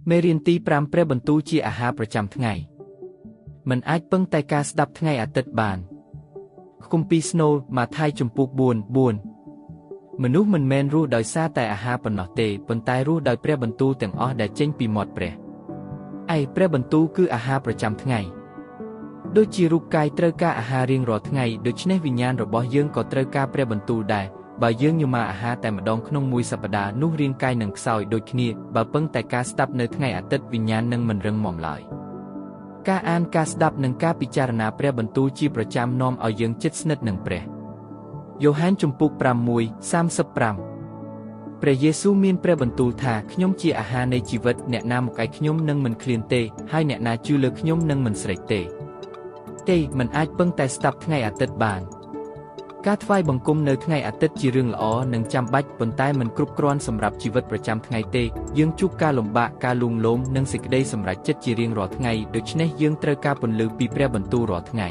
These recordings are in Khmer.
មេរៀនទី5ព្រះបន្ទូលជាអាហារប្រចាំថ្ងៃមិនអាចពឹងតែការស្ដាប់ថ្ងៃអាទិត្យបានគម្ពីរស្នូលម៉ាថាយជំពូក4:4មនុស្សមិនមែនរស់ដោយសារតែអាហារប៉ុណ្ណោះទេប៉ុន្តែរស់ដោយព្រះបន្ទូលទាំងអស់ដែលចេញពីមាត់ព្រះព្រះបន្ទូលគឺអាហារប្រចាំថ្ងៃដូចជារូបកាយត្រូវការអាហាររៀងរាល់ថ្ងៃដូច្នេះវិញ្ញាណរបស់យើងក៏ត្រូវការព្រះបន្ទូលដែរបើយើងញ៉ាំអាហារតែម្ដងក្នុងមួយសប្តាហ៍នោះរាងកាយនឹងខ្សោយដូចគ្នាបើពឹងតែការស្ដាប់នៅថ្ងៃអាទិត្យវិញ្ញាណនឹងមិនរឹងមាំឡើយការអានការស្ដាប់និងការពិចារណាព្រះបន្ទូលជាប្រចាំនាំឲ្យយើងជិតស្និទ្ធនឹងព្រះយ៉ូហានជំពូក5:35ព្រះយេស៊ូវមានព្រះបន្ទូលថាខ្ញុំជាអាហារនៃជីវិតអ្នកណាមកឯខ្ញុំនឹងមិនឃ្លានទេហើយអ្នកណាជឿលើខ្ញុំនឹងមិនស្រេកទេមិនអាចពឹងតែស្ដាប់ថ្ងៃអាទិត្យបានការថ្វាយបង្គំនៅថ្ងៃអាទិត្យជារឿងល្អនិងចាំបាច់ប៉ុន្តែមិនគ្រប់គ្រាន់សម្រាប់ជីវិតប្រចាំថ្ងៃទេយើងជួបការលំបាកការលួងលោមនិងសេចក្តីសម្រេចចិត្តជារៀងរាល់ថ្ងៃដូច្នេះយើងត្រូវការពន្លឺពីព្រះបន្ទូលរាល់ថ្ងៃ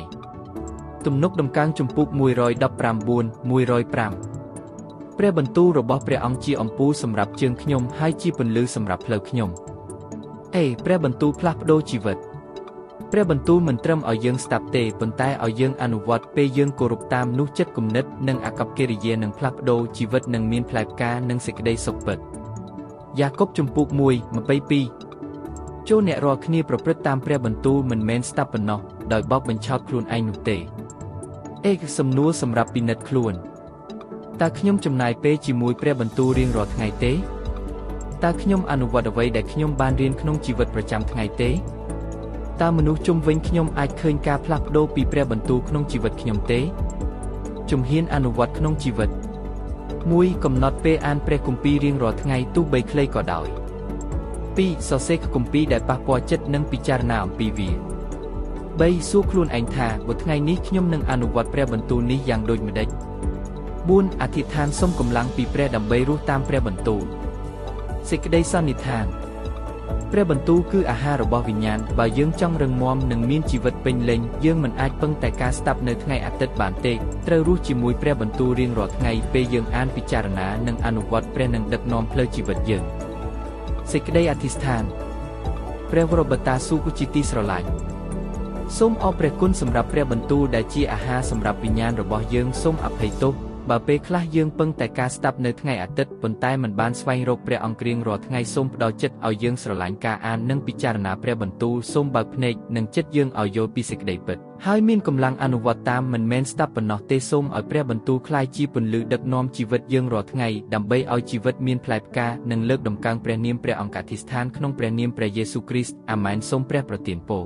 ទំនុកដំកើងជំពូក119:105ព្រះបន្ទូលរបស់ព្រះអង្គជាអំពូលសម្រាប់ជើងខ្ញុំហើយជាពន្លឺសម្រាប់ផ្លូវខ្ញុំព្រះបន្ទូលផ្លាស់ប្ដូរជីវិតព្រះបន្ទូលមិនត្រឹមឲ្យយើងស្ដាប់ទេប៉ុន្តែឲ្យយើងអនុវត្តពេលយើងគោរពតាមនោះចិត្តគំនិតនិងអាកប្បកិរិយានឹងផ្លាស់ប្ដូរជីវិតនឹងមានផ្លែផ្កានិងសេចក្តីសុខពិតយ៉ាកុបជំពូក1:22ចូលអ្នករាល់គ្នាប្រព្រឹត្តតាមព្រះបន្ទូលមិនមែនស្ដាប់ប៉ុណ្ណោះដោយបោកបញ្ឆោតខ្លួនឯងនោះទេសំណួរសម្រាប់ពិនិត្យខ្លួនតើខ្ញុំចំណាយពេលជាមួយព្រះបន្ទូលរៀងរាល់ថ្ងៃទេតើខ្ញុំអនុវត្តអ្វីដែលខ្ញុំបានរៀនក្នុងជីវិតប្រចាំថ្ងៃទេតើមនុស្សជុំវិញខ្ញុំអាចឃើញការផ្លាស់ប្ដូរពីព្រះបន្ទូលក្នុងជីវិតខ្ញុំទេជំហានអនុវត្តក្នុងជីវិត1កំណត់ពេលអានព្រះគម្ពីររៀងរាល់ថ្ងៃទោះបីខ្លីក៏ដោយ2សរសេរគម្ពីរដែលប៉ះពាល់ចិត្តនិងពិចារណាអំពីវា3សួរខ្លួនឯងថាបើថ្ងៃនេះខ្ញុំនឹងអនុវត្តព្រះបន្ទូលនេះយ៉ាងដូចម្តេច4អធិដ្ឋានសុំកម្លាំងពីព្រះដើម្បីរស់តាមព្រះបន្ទូលសេចក្តីសន្និដ្ឋានព្រះបន្ទូលគឺអាហាររបស់វិញ្ញាណបើយើងចង់រឹងមាំនិងមានជីវិតពេញលេញយើងមិនអាចពឹងតែការស្ដាប់នៅថ្ងៃអាទិត្យបានទេត្រូវរស់ជាមួយព្រះបន្ទូលរៀងរាល់ថ្ងៃពេលយើងអានពិចារណានិងអនុវត្តព្រះនឹងដឹកនាំផ្លូវជីវិតយើងសេចក្តីអធិស្ឋានព្រះវរបតាស៊ូគូជាទីស្រឡាញ់សូមអរព្រះគុណសម្រាប់ព្រះបន្ទូលដែលជាអាហារសម្រាប់វិញ្ញាណរបស់យើងសូមអភ័យទោសបើពេលខ្លះយើងពឹងតែការស្ដាប់នៅថ្ងៃអាទិត្យប៉ុន្តែមិនបានស្វែងរកព្រះអង្គរៀងរាល់ថ្ងៃសូមផ្ដល់ចិត្តឲ្យយើងស្រឡាញ់ការអាននិងពិចារណាព្រះបន្ទូលសូមបើកភ្នែកនិងចិត្តយើងឲ្យយល់ពីសេចក្តីពិតហើយមានកម្លាំងអនុវត្តតាមមិនមែនស្ដាប់ប៉ុណ្ណោះទេសូមឲ្យព្រះបន្ទូលក្លាយជាពន្លឺដឹកនាំជីវិតយើងរាល់ថ្ងៃដើម្បីឲ្យជីវិតមានផ្លែផ្កានិងលើកតម្កើងព្រះនាមព្រះអង្គអធិស្ឋានក្នុងព្រះនាមព្រះយេស៊ូវគ្រីស្ទអាមែនសូមព្រះប្រទានពរ